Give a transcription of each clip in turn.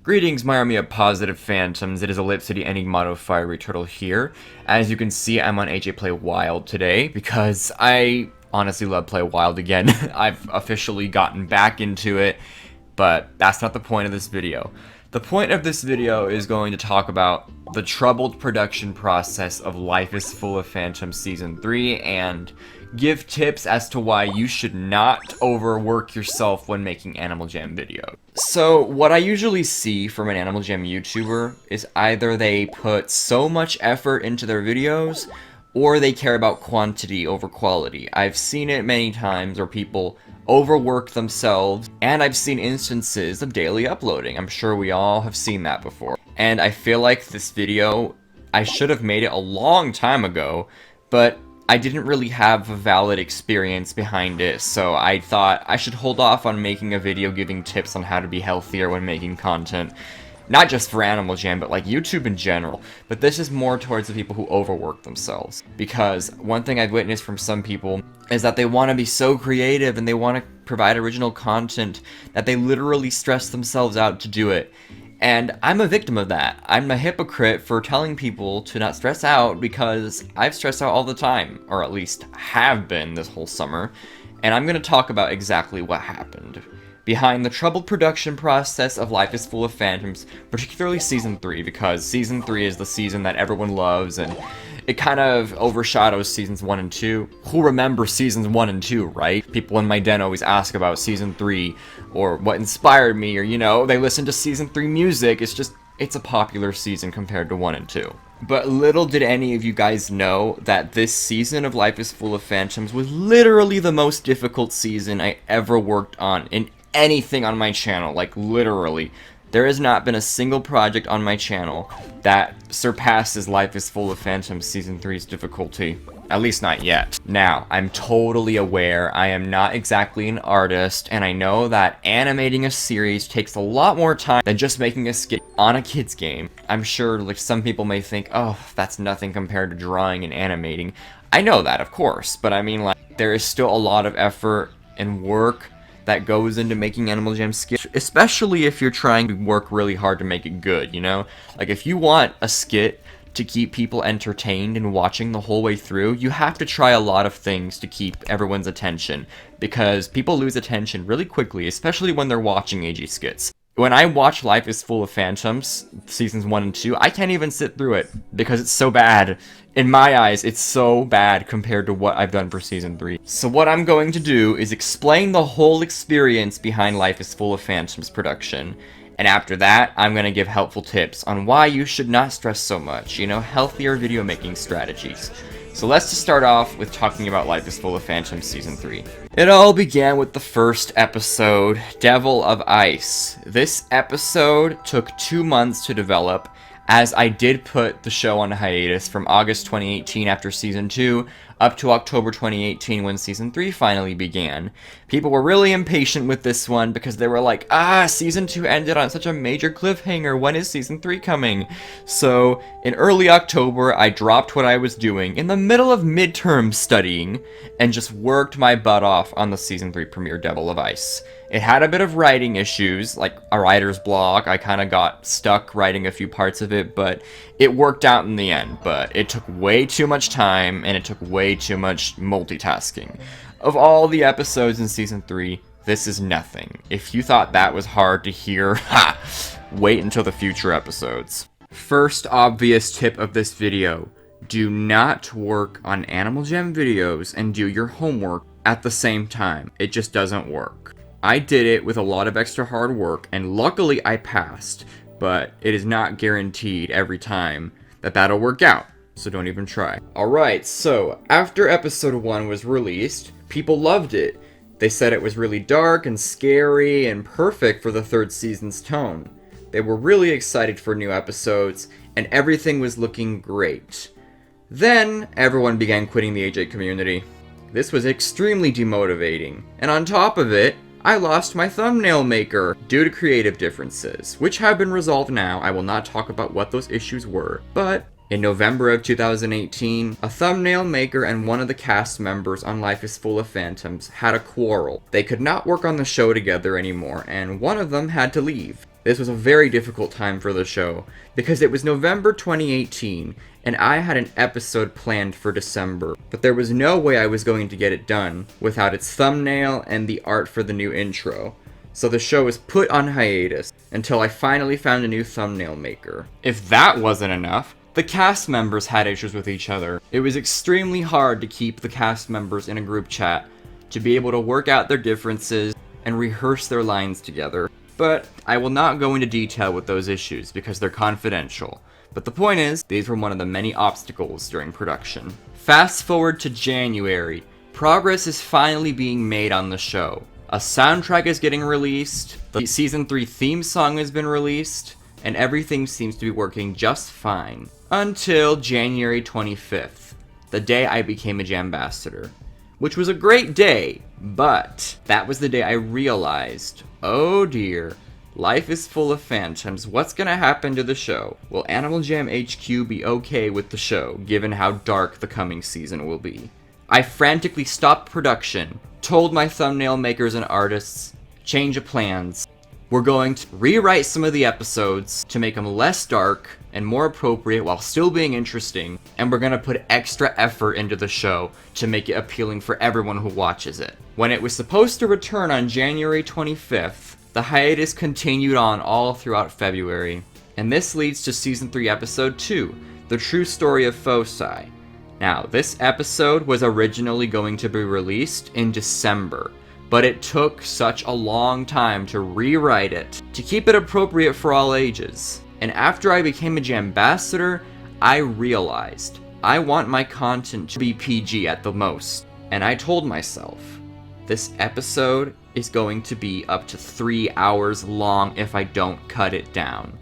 Greetings, my army of positive phantoms. It is Ellipse City Enigmato Fiery Turtle here. As you can see, I'm on AJ Play Wild today because I honestly love Play Wild again. I've officially gotten back into it, but that's not the point of this video. The point of this video is going to talk about the troubled production process of Life is Full of Phantoms Season 3 and give tips as to why you should not overwork yourself when making Animal Jam videos. So what I usually see from an Animal Jam YouTuber is either they put so much effort into their videos or they care about quantity over quality. I've seen it many times where people overwork themselves, and I've seen instances of daily uploading. I'm sure we all have seen that before. And I feel like this video, I should have made it a long time ago, but I didn't really have a valid experience behind it, so I thought I should hold off on making a video giving tips on how to be healthier when making content. Not just for Animal Jam, but like YouTube in general. But this is more towards the people who overwork themselves. Because one thing I've witnessed from some people is that they want to be so creative and they want to provide original content that they literally stress themselves out to do it. And I'm a victim of that. I'm a hypocrite for telling people to not stress out because I've stressed out all the time, or at least have been this whole summer. And I'm going to talk about exactly what happened behind the troubled production process of Life is Full of Phantoms, particularly Season 3, because Season 3 is the season that everyone loves, and it kind of overshadows Seasons 1 and 2. Who remembers Seasons 1 and 2, right? People in my den always ask about Season 3, or what inspired me, or, you know, they listen to Season 3 music. It's a popular season compared to 1 and 2. But little did any of you guys know that this season of Life is Full of Phantoms was literally the most difficult season I ever worked on in anything on my channel. Like, literally. There has not been a single project on my channel that surpasses Life is Full of Phantoms Season 3's difficulty. At least not yet. Now, I'm totally aware I am not exactly an artist, and I know that animating a series takes a lot more time than just making a skit on a kid's game. I'm sure like some people may think, oh, that's nothing compared to drawing and animating. I know that, of course, but I mean, like, there is still a lot of effort and work that goes into making Animal Jam skits, especially if you're trying to work really hard to make it good, you know? Like, if you want a skit to keep people entertained and watching the whole way through, you have to try a lot of things to keep everyone's attention, because people lose attention really quickly, especially when they're watching AG skits. When I watch Life is Full of Phantoms, Seasons 1 and 2, I can't even sit through it, because it's so bad. In my eyes, it's so bad compared to what I've done for Season 3. So what I'm going to do is explain the whole experience behind Life is Full of Phantoms production. And after that, I'm going to give helpful tips on why you should not stress so much, you know, healthier video making strategies. So let's just start off with talking about Life is Full of Phantoms Season 3. It all began with the first episode, Devil of Ice. This episode took 2 months to develop, as I did put the show on hiatus from August 2018 after Season 2 up to October 2018 when Season 3 finally began. People were really impatient with this one because they were like, Season 2 ended on such a major cliffhanger, when is Season 3 coming? So, in early October, I dropped what I was doing in the middle of midterm studying and just worked my butt off on the Season 3 premiere, Devil of Ice. It had a bit of writing issues, like a writer's block. I kind of got stuck writing a few parts of it, but it worked out in the end. But it took way too much time, and it took way too much multitasking. Of all the episodes in Season 3, this is nothing. If you thought that was hard to hear, wait until the future episodes. First obvious tip of this video: do not work on Animal Jam videos and do your homework at the same time. It just doesn't work. I did it with a lot of extra hard work, and luckily I passed, but it is not guaranteed every time that that'll work out, so don't even try. Alright, so after episode 1 was released, people loved it. They said it was really dark and scary and perfect for the third season's tone. They were really excited for new episodes, and everything was looking great. Then, everyone began quitting the AJ community. This was extremely demotivating, and on top of it, I lost my thumbnail maker due to creative differences, which have been resolved now. I will not talk about what those issues were, but in November of 2018, a thumbnail maker and one of the cast members on Life is Full of Phantoms had a quarrel. They could not work on the show together anymore, and one of them had to leave. This was a very difficult time for the show, because it was November 2018, and I had an episode planned for December, but there was no way I was going to get it done without its thumbnail and the art for the new intro. So the show was put on hiatus until I finally found a new thumbnail maker. If that wasn't enough, the cast members had issues with each other. It was extremely hard to keep the cast members in a group chat, to be able to work out their differences and rehearse their lines together. But I will not go into detail with those issues because they're confidential. But the point is, these were one of the many obstacles during production. Fast forward to January. Progress is finally being made on the show. A soundtrack is getting released, the Season 3 theme song has been released, and everything seems to be working just fine. Until January 25th, the day I became a Jambassador. Which was a great day, but that was the day I realized, oh dear, life is full of phantoms. What's gonna happen to the show? Will Animal Jam HQ be okay with the show, given how dark the coming season will be? I frantically stopped production, told my thumbnail makers and artists, change of plans. We're going to rewrite some of the episodes to make them less dark and more appropriate while still being interesting, and we're gonna put extra effort into the show to make it appealing for everyone who watches it. When it was supposed to return on January 25th, the hiatus continued on all throughout February, and this leads to Season 3 Episode 2, The True Story of Foci. Now, this episode was originally going to be released in December, but it took such a long time to rewrite it to keep it appropriate for all ages. And after I became a Jambassador, I realized I want my content to be PG at the most. And I told myself, this episode is going to be up to 3 hours long if I don't cut it down.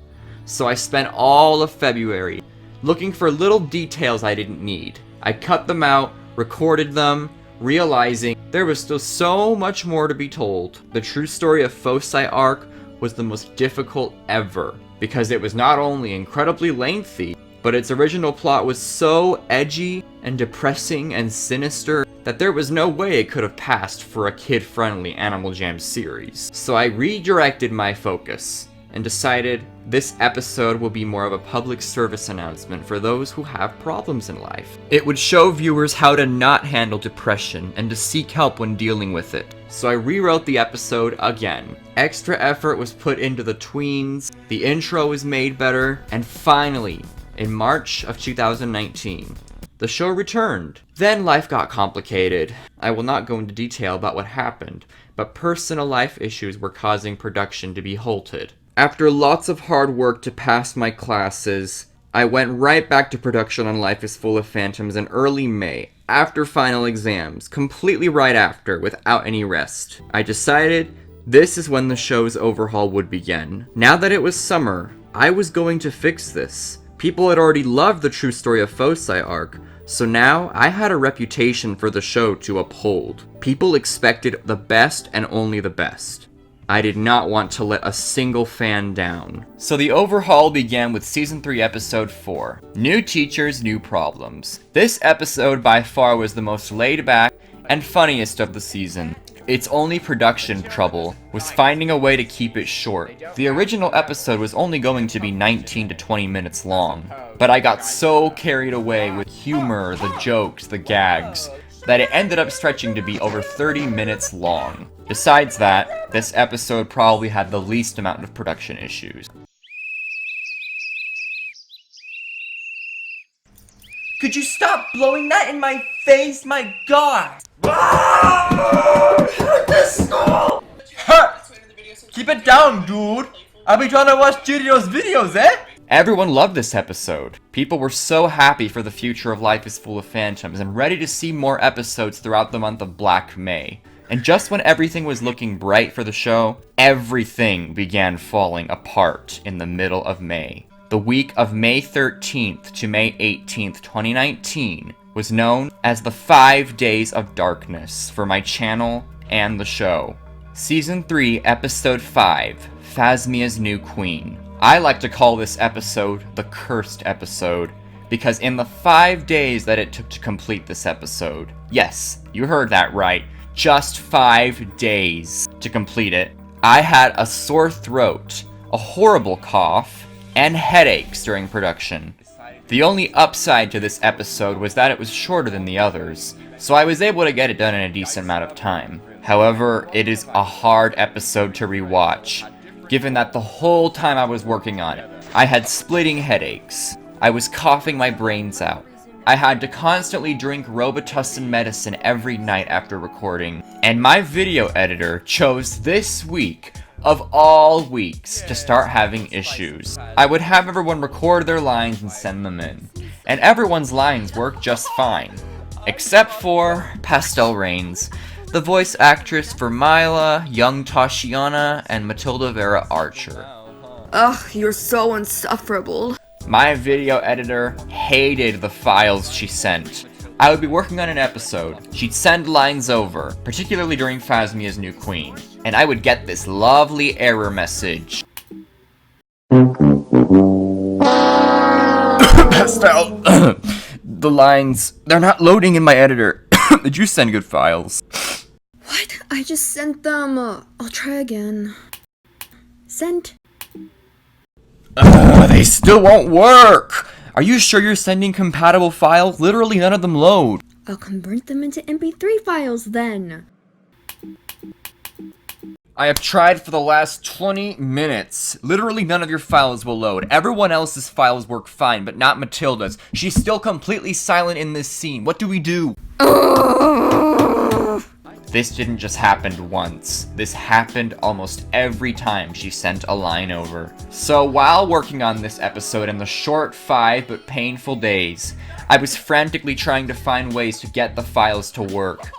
So I spent all of February looking for little details I didn't need. I cut them out, recorded them, realizing there was still so much more to be told. The True Story of Foci arc was the most difficult ever, because it was not only incredibly lengthy, but its original plot was so edgy and depressing and sinister that there was no way it could have passed for a kid-friendly Animal Jam series. So I redirected my focus and decided this episode will be more of a public service announcement for those who have problems in life. It would show viewers how to not handle depression and to seek help when dealing with it. So I rewrote the episode again. Extra effort was put into the tweens, the intro was made better, and finally, in March of 2019, the show returned. Then life got complicated. I will not go into detail about what happened, but personal life issues were causing production to be halted. After lots of hard work to pass my classes, I went right back to production on Life is Full of Phantoms in early May, after final exams, completely right after, without any rest. I decided this is when the show's overhaul would begin. Now that it was summer, I was going to fix this. People had already loved the True Story of Foci arc, so now I had a reputation for the show to uphold. People expected the best and only the best. I did not want to let a single fan down. So the overhaul began with Season 3 Episode 4, New Teachers, New Problems. This episode by far was the most laid back and funniest of the season. Its only production trouble was finding a way to keep it short. The original episode was only going to be 19 to 20 minutes long, but I got so carried away with humor, the jokes, the gags, that it ended up stretching to be over 30 minutes long. Besides that, this episode probably had the least amount of production issues. Could you stop blowing that in my face? My god! This school! Keep it down, dude! I'll be trying to watch Jirio's videos, eh? Everyone loved this episode. People were so happy for the future of Life is Full of Phantoms and ready to see more episodes throughout the month of Black May. And just when everything was looking bright for the show, everything began falling apart in the middle of May. The week of May 13th to May 18th, 2019 was known as the 5 Days of Darkness for my channel and the show. Season 3, Episode 5, Phasmia's New Queen. I like to call this episode the Cursed Episode, because in the 5 days that it took to complete this episode, yes, you heard that right, just 5 days to complete it, I had a sore throat, a horrible cough, and headaches during production. The only upside to this episode was that it was shorter than the others, so I was able to get it done in a decent amount of time. However, it is a hard episode to rewatch, given that the whole time I was working on it, I had splitting headaches. I was coughing my brains out. I had to constantly drink Robitussin medicine every night after recording, and my video editor chose this week of all weeks to start having issues. I would have everyone record their lines and send them in, and everyone's lines worked just fine, except for Pastel Rains, the voice actress for Mila, young Tashiana, and Matilda Vera Archer. Ugh, you're so insufferable. My video editor hated the files she sent. I would be working on an episode, she'd send lines over, particularly during Phasmia's New Queen, and I would get this lovely error message. Pastel, the lines, they're not loading in my editor. Did you send good files? What? I just sent them. I'll try again. Sent. They still won't work! Are you sure you're sending compatible files? Literally none of them load. I'll convert them into MP3 files then. I have tried for the last 20 minutes. Literally none of your files will load. Everyone else's files work fine, but not Matilda's. She's still completely silent in this scene. What do we do? This didn't just happen once. This happened almost every time she sent a line over. So while working on this episode in the short 5 but painful days, I was frantically trying to find ways to get the files to work.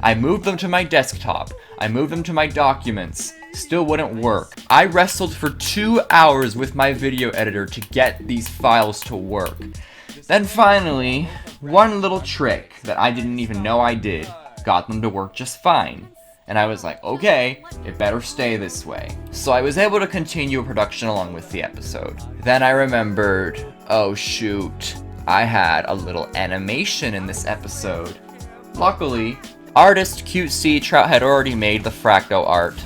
I moved them to my desktop. I moved them to my documents. Still wouldn't work. I wrestled for 2 hours with my video editor to get these files to work. Then finally, one little trick that I didn't even know I did got them to work just fine. And I was like, okay, it better stay this way. So I was able to continue production along with the episode. Then I remembered, oh shoot, I had a little animation in this episode. Luckily, artist Cute Trout had already made the Fracto art.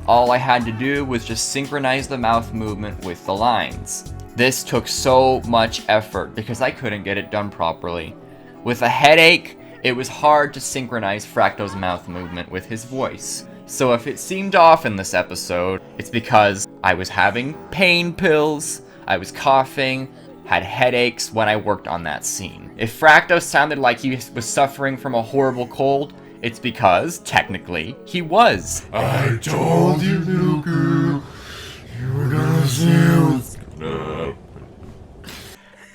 All I had to do was just synchronize the mouth movement with the lines. This took so much effort because I couldn't get it done properly. With a headache, it was hard to synchronize Fracto's mouth movement with his voice. So if it seemed off in this episode, it's because I was having pain pills, I was coughing, had headaches when I worked on that scene. If Fracto sounded like he was suffering from a horrible cold, it's because, technically, he was. I told you, little girl, you were gonna see.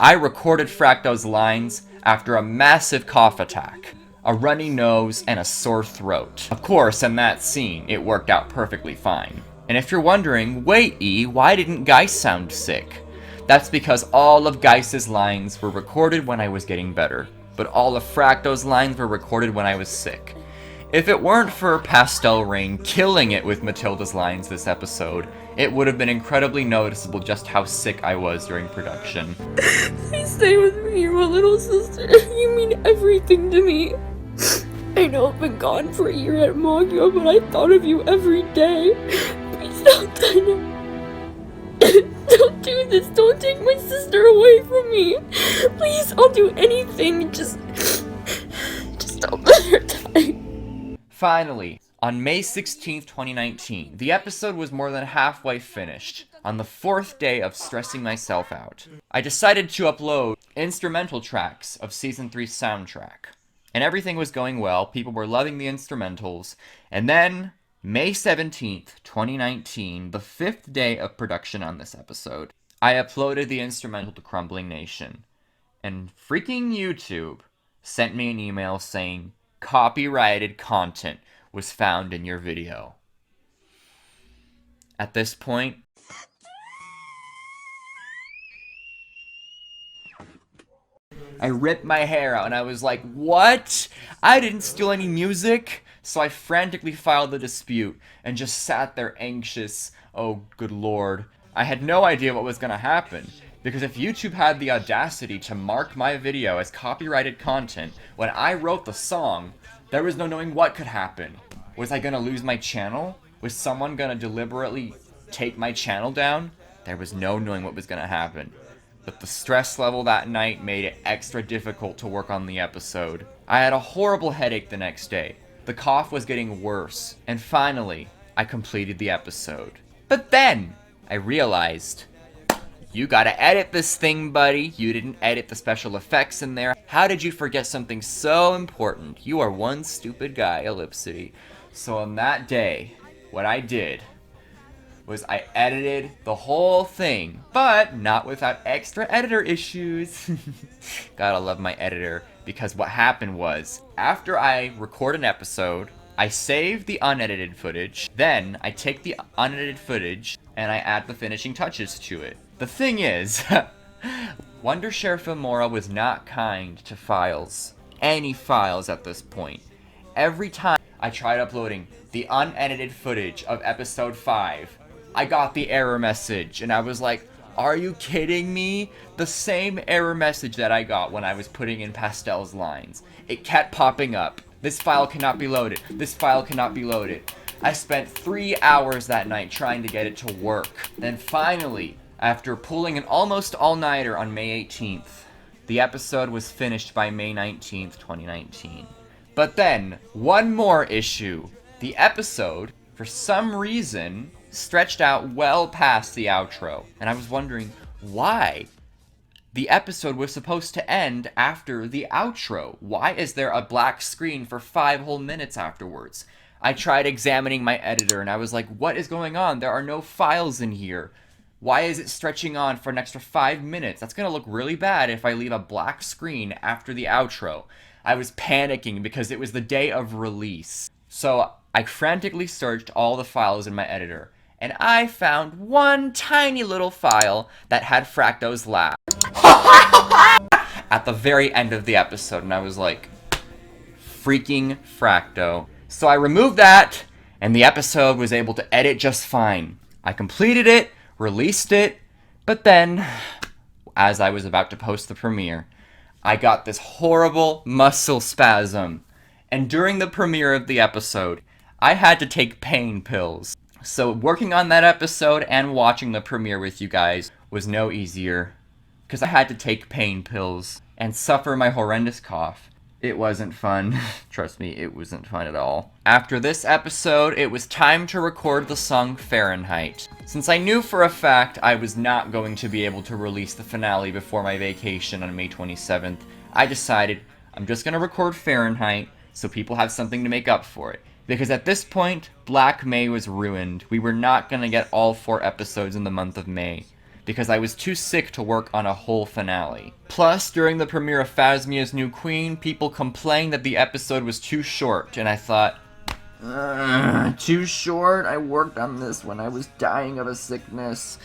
I recorded Fracto's lines after a massive cough attack, a runny nose, and a sore throat. Of course, in that scene, it worked out perfectly fine. And if you're wondering, wait E, why didn't Geis sound sick? That's because all of Geis's lines were recorded when I was getting better, but all of Fracto's lines were recorded when I was sick. If it weren't for Pastel Rain killing it with Matilda's lines this episode, it would have been incredibly noticeable just how sick I was during production. Please stay with me, you're my little sister. You mean everything to me. I know I've been gone for a year at Magyo, but I thought of you every day. Please don't don't do this. Don't take my sister away from me. Please, I'll do anything. Just don't let her die. Finally, on May 16th, 2019, the episode was more than halfway finished. On the 4th day of stressing myself out, I decided to upload instrumental tracks of Season 3's soundtrack. And everything was going well, people were loving the instrumentals, and then, May 17th, 2019, the 5th day of production on this episode, I uploaded the instrumental to Crumbling Nation. And freaking YouTube sent me an email saying, copyrighted content was found in your video. At this point, I ripped my hair out and I was like, what? I didn't steal any music? So I frantically filed the dispute and just sat there anxious. Oh, good lord. I had no idea what was gonna happen. Because if YouTube had the audacity to mark my video as copyrighted content when I wrote the song, there was no knowing what could happen. Was I gonna lose my channel? Was someone gonna deliberately take my channel down, there was no knowing what was going to happen. But the stress level that night made it extra difficult to work on the episode. I had a horrible headache the next day. The cough was getting worse. And finally, I completed the episode. But then, I realized, you gotta edit this thing, buddy. You didn't edit the special effects in there. How did you forget something so important? You are one stupid guy, Ellipsity. So on that day, what I did was I edited the whole thing, but not without extra editor issues. Gotta love my editor, because what happened was, after I record an episode, I save the unedited footage, then I take the unedited footage and I add the finishing touches to it. The thing is, Wondershare Filmora was not kind to files, any files at this point. Every time I tried uploading the unedited footage of episode 5, I got the error message, and I was like, are you kidding me? The same error message that I got when I was putting in Pastel's lines. It kept popping up. This file cannot be loaded. This file cannot be loaded. I spent 3 hours that night trying to get it to work. Then finally, after pulling an almost all-nighter on May 18th, the episode was finished by May 19th, 2019. But then, one more issue. The episode, for some reason, stretched out well past the outro, and I was wondering why. The episode was supposed to end after the outro. Why is there a black screen for 5 whole minutes afterwards? I tried examining my editor and I was like, what is going on? There are no files in here. Why is it stretching on for an extra 5 minutes? That's gonna look really bad if I leave a black screen after the outro. I was panicking because it was the day of release. So I frantically searched all the files in my editor, and I found one tiny little file that had Fracto's laugh at the very end of the episode, and I was like, freaking Fracto. So I removed that, and the episode was able to edit just fine. I completed it, released it, but then, as I was about to post the premiere, I got this horrible muscle spasm, and during the premiere of the episode, I had to take pain pills. So working on that episode and watching the premiere with you guys was no easier, because I had to take pain pills and suffer my horrendous cough. It wasn't fun. Trust me, it wasn't fun at all. After this episode, it was time to record the song Fahrenheit. Since I knew for a fact I was not going to be able to release the finale before my vacation on May 27th, I decided I'm just gonna record Fahrenheit so people have something to make up for it. Because at this point, Black May was ruined. We were not gonna get all 4 episodes in the month of May, because I was too sick to work on a whole finale. Plus, during the premiere of Phasmia's New Queen, people complained that the episode was too short, and I thought, too short? I worked on this when I was dying of a sickness.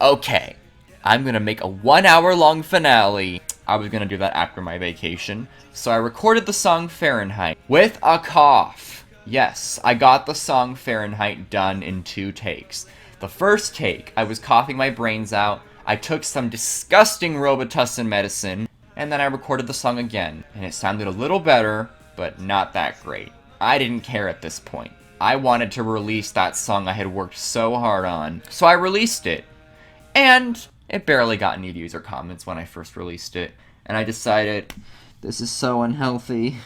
Okay, I'm gonna make a 1 hour long finale. I was gonna do that after my vacation, so I recorded the song Fahrenheit with a cough. Yes, I got the song Fahrenheit done in 2 takes. The first take, I was coughing my brains out, I took some disgusting Robitussin medicine, and then I recorded the song again, and it sounded a little better, but not that great. I didn't care at this point. I wanted to release that song I had worked so hard on, so I released it. And it barely got any views or comments when I first released it, and I decided, this is so unhealthy.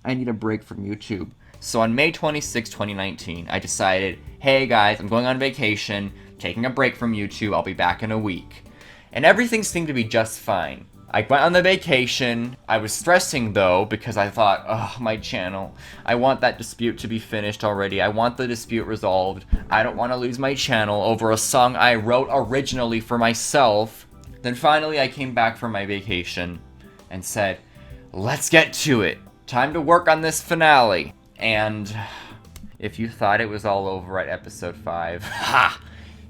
I need a break from YouTube. So on May 26, 2019, I decided, hey guys, I'm going on vacation, taking a break from YouTube, I'll be back in a week. And everything seemed to be just fine. I went on the vacation. I was stressing though, because I thought, oh, my channel. I want that dispute to be finished already. I want the dispute resolved. I don't want to lose my channel over a song I wrote originally for myself. Then finally I came back from my vacation and said, let's get to it. Time to work on this finale. And if you thought it was all over at episode 5, ha!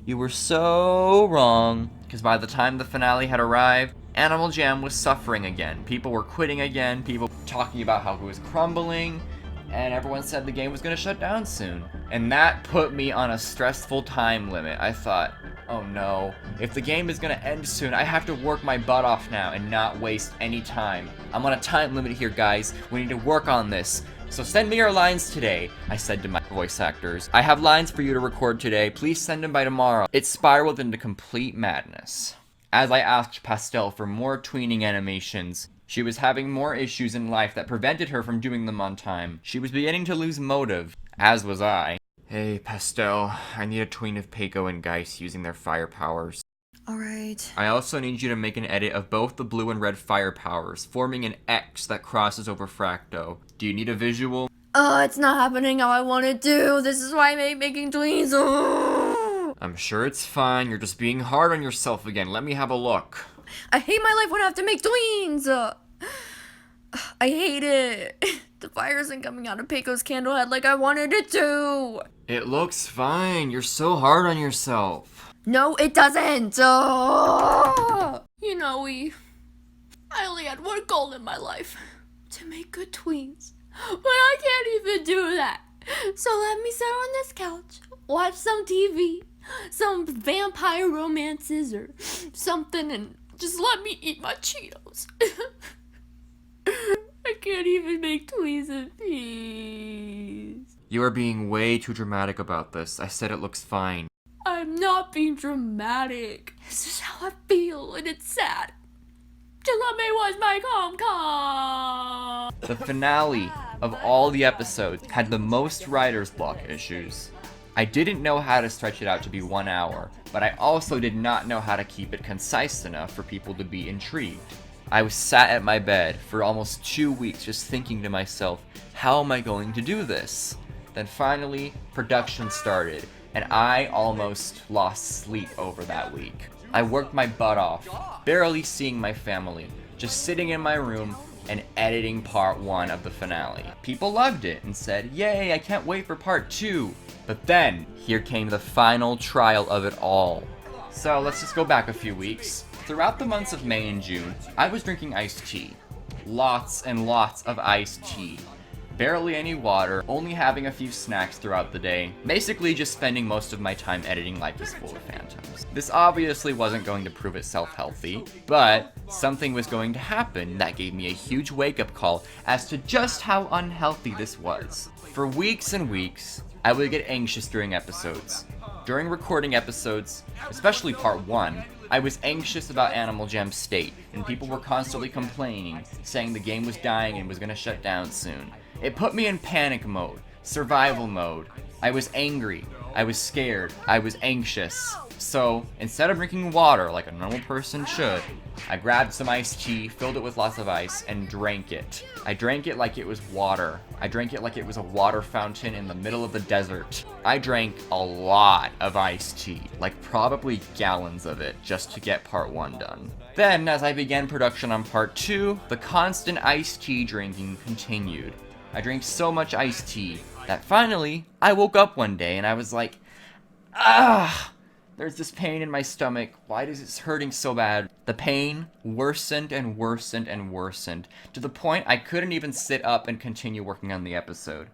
You were so wrong. Because by the time the finale had arrived, Animal Jam was suffering again. People were quitting again, people talking about how it was crumbling, and everyone said the game was going to shut down soon. And that put me on a stressful time limit. I thought, oh no, if the game is going to end soon, I have to work my butt off now and not waste any time. I'm on a time limit here, guys. We need to work on this. So send me your lines today, I said to my voice actors. I have lines for you to record today. Please send them by tomorrow. It spiraled into complete madness. As I asked Pastel for more tweening animations, she was having more issues in life that prevented her from doing them on time. She was beginning to lose motive, as was I. Hey, Pastel, I need a tween of Peiko and Geist using their fire powers. Alright. I also need you to make an edit of both the blue and red fire powers, forming an X that crosses over Fracto. Do you need a visual? It's not happening how I want it to. This is why I hate making tweens. I'm sure it's fine. You're just being hard on yourself again. Let me have a look. I hate my life when I have to make tweens. I hate it. The fire isn't coming out of Peiko's candle head like I wanted it to. It looks fine. You're so hard on yourself. No, it doesn't. You know, I only had one goal in my life. To make good tweens. But I can't even do that. So let me sit on this couch, watch some TV, some vampire romances or something, and just let me eat my Cheetos. I can't even make tweens in peace. You are being way too dramatic about this. I said it looks fine. I'm not being dramatic. This is how I feel, and it's sad. Just let me watch my com. The finale of all the episodes had the most writer's block issues. I didn't know how to stretch it out to be 1 hour, but I also did not know how to keep it concise enough for people to be intrigued. I was sat at my bed for almost 2 weeks just thinking to myself, how am I going to do this? Then finally, production started, and I almost lost sleep over that week. I worked my butt off, barely seeing my family, just sitting in my room and editing part 1 of the finale. People loved it and said, yay, I can't wait for part 2. But then, here came the final trial of it all. So let's just go back a few weeks. Throughout the months of May and June, I was drinking iced tea. Lots and lots of iced tea. Barely any water, only having a few snacks throughout the day. Basically just spending most of my time editing Life is Full of Phantoms. This obviously wasn't going to prove itself healthy, but something was going to happen that gave me a huge wake-up call as to just how unhealthy this was. For weeks and weeks, I would get anxious during episodes. During recording episodes, especially part 1, I was anxious about Animal Jam's state, and people were constantly complaining, saying the game was dying and was gonna shut down soon. It put me in panic mode, survival mode. I was angry, I was scared, I was anxious. So, instead of drinking water like a normal person should, I grabbed some iced tea, filled it with lots of ice, and drank it. I drank it like it was water. I drank it like it was a water fountain in the middle of the desert. I drank a lot of iced tea, like probably gallons of it, just to get part 1 done. Then, as I began production on part 2, the constant iced tea drinking continued. I drank so much iced tea that finally, I woke up one day and I was like, there's this pain in my stomach. Why is it hurting so bad? The pain worsened and worsened and worsened to the point I couldn't even sit up and continue working on the episode.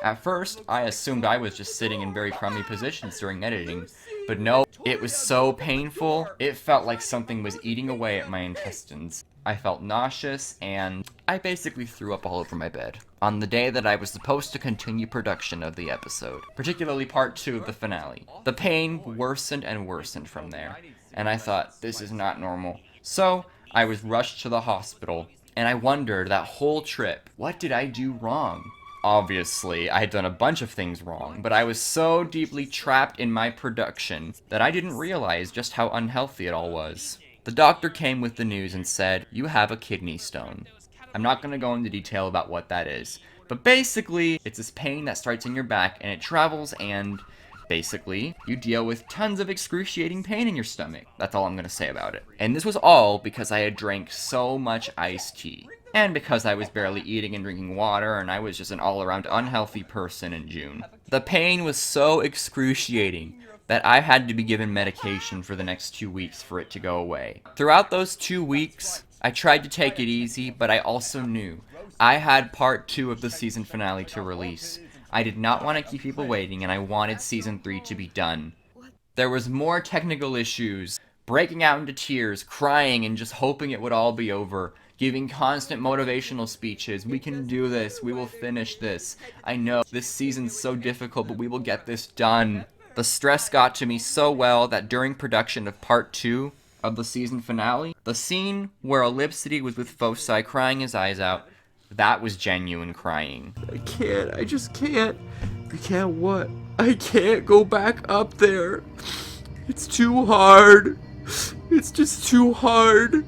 At first, I assumed I was just sitting in very crummy positions during editing, but no, it was so painful, it felt like something was eating away at my intestines. I felt nauseous, and I basically threw up all over my bed. On the day that I was supposed to continue production of the episode, particularly part 2 of the finale. The pain worsened and worsened from there, and I thought, this is not normal. So, I was rushed to the hospital, and I wondered that whole trip, what did I do wrong? Obviously, I had done a bunch of things wrong, but I was so deeply trapped in my production that I didn't realize just how unhealthy it all was. The doctor came with the news and said, you have a kidney stone. I'm not going to go into detail about what that is, but basically, it's this pain that starts in your back and it travels and basically, you deal with tons of excruciating pain in your stomach. That's all I'm going to say about it. And this was all because I had drank so much iced tea. And because I was barely eating and drinking water, and I was just an all-around unhealthy person in June. The pain was so excruciating that I had to be given medication for the next 2 weeks for it to go away. Throughout those 2 weeks, I tried to take it easy, but I also knew I had part 2 of the season finale to release. I did not want to keep people waiting, and I wanted season 3 to be done. There was more technical issues, breaking out into tears, crying, and just hoping it would all be over, giving constant motivational speeches. We can do this. We will finish this. I know this season's so difficult, but we will get this done. The stress got to me so well that during production of part 2 of the season finale, the scene where Ellipsity was with Foci crying his eyes out, that was genuine crying. I can't. I just can't. I can't what? I can't go back up there. It's too hard. It's just too hard.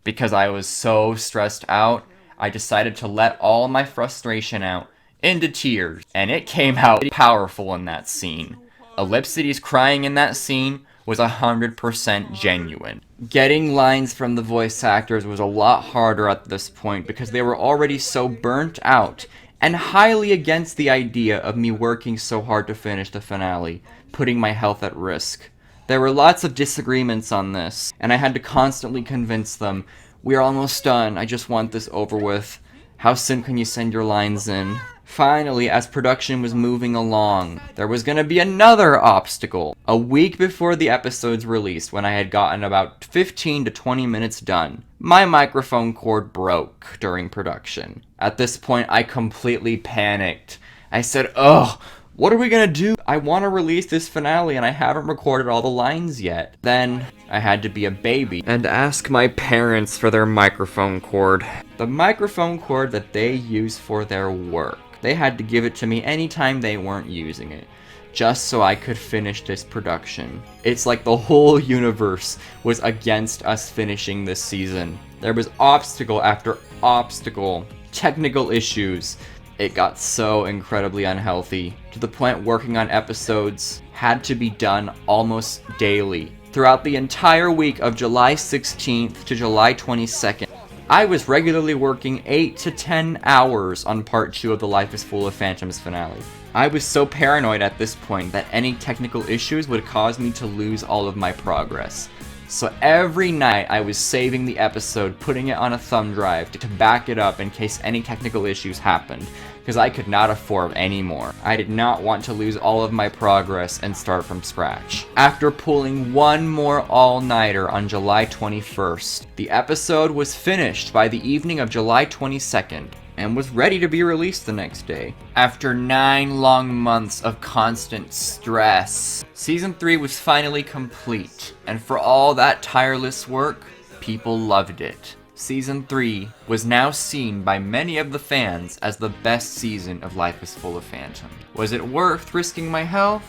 Because I was so stressed out, I decided to let all my frustration out into tears. And it came out powerful in that scene. Ellipsity's crying in that scene was 100% genuine. Getting lines from the voice actors was a lot harder at this point because they were already so burnt out and highly against the idea of me working so hard to finish the finale, putting my health at risk. There were lots of disagreements on this, and I had to constantly convince them, we are almost done, I just want this over with. How soon can you send your lines in? Finally, as production was moving along, there was gonna be another obstacle. A week before the episode's release, when I had gotten about 15 to 20 minutes done, my microphone cord broke during production. At this point, I completely panicked. I said, ugh, what are we gonna do? I want to release this finale and I haven't recorded all the lines yet. Then, I had to be a baby and ask my parents for their microphone cord. The microphone cord that they use for their work. They had to give it to me anytime they weren't using it, just so I could finish this production. It's like the whole universe was against us finishing this season. There was obstacle after obstacle, technical issues. It got so incredibly unhealthy, to the point working on episodes had to be done almost daily. Throughout the entire week of July 16th to July 22nd, I was regularly working 8 to 10 hours on part 2 of the Life is Full of Phantoms finale. I was so paranoid at this point that any technical issues would cause me to lose all of my progress. So every night I was saving the episode, putting it on a thumb drive to back it up in case any technical issues happened, because I could not afford any more. I did not want to lose all of my progress and start from scratch. After pulling one more all-nighter on July 21st, the episode was finished by the evening of July 22nd, and was ready to be released the next day. After 9 long months of constant stress, Season 3 was finally complete, and for all that tireless work, people loved it. Season 3 was now seen by many of the fans as the best season of Life is Full of Phantom. Was it worth risking my health?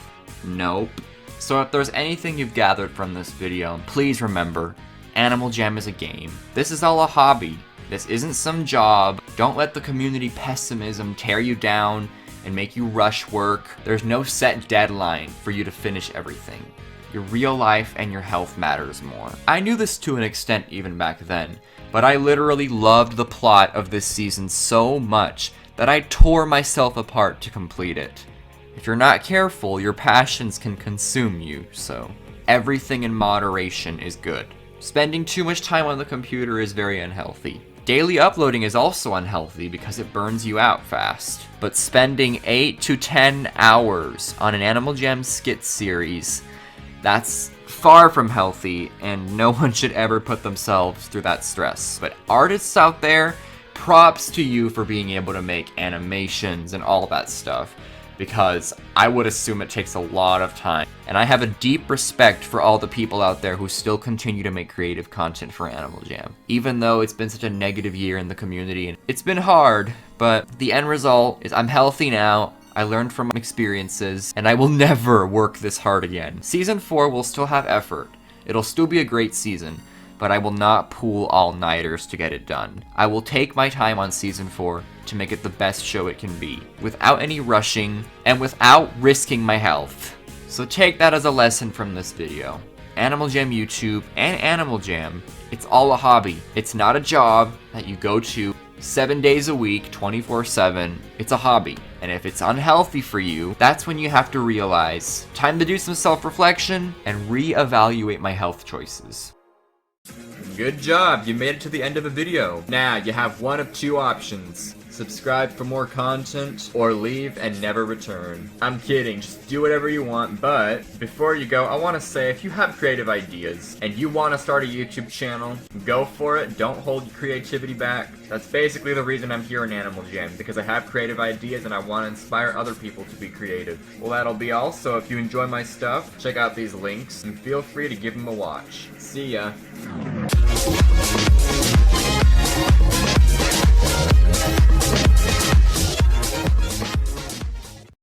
Nope. So if there's anything you've gathered from this video, please remember, Animal Jam is a game. This is all a hobby. This isn't some job. Don't let the community pessimism tear you down and make you rush work. There's no set deadline for you to finish everything. Your real life and your health matters more. I knew this to an extent even back then, but I literally loved the plot of this season so much that I tore myself apart to complete it. If you're not careful, your passions can consume you, so everything in moderation is good. Spending too much time on the computer is very unhealthy. Daily uploading is also unhealthy because it burns you out fast. But spending 8 to 10 hours on an Animal Jam skit series, that's far from healthy, and no one should ever put themselves through that stress. But artists out there, props to you for being able to make animations and all that stuff, because I would assume it takes a lot of time. And I have a deep respect for all the people out there who still continue to make creative content for Animal Jam. Even though it's been such a negative year in the community, and it's been hard, but the end result is I'm healthy now, I learned from my experiences, and I will never work this hard again. Season 4 will still have effort. It'll still be a great season, but I will not pool all-nighters to get it done. I will take my time on Season 4 to make it the best show it can be, without any rushing, and without risking my health. So take that as a lesson from this video. Animal Jam YouTube and Animal Jam, it's all a hobby. It's not a job that you go to 7 days a week, 24/7. It's a hobby. And if it's unhealthy for you, that's when you have to realize, time to do some self-reflection and re-evaluate my health choices. Good job, you made it to the end of the video. Now, you have one of two options. subscribe for more content, or leave and never return. I'm kidding, just do whatever you want, but before you go, I want to say if you have creative ideas and you want to start a YouTube channel, go for it. Don't hold your creativity back. That's basically the reason I'm here in Animal Jam, because I have creative ideas and I want to inspire other people to be creative. Well, that'll be all, so if you enjoy my stuff, check out these links and feel free to give them a watch. See ya.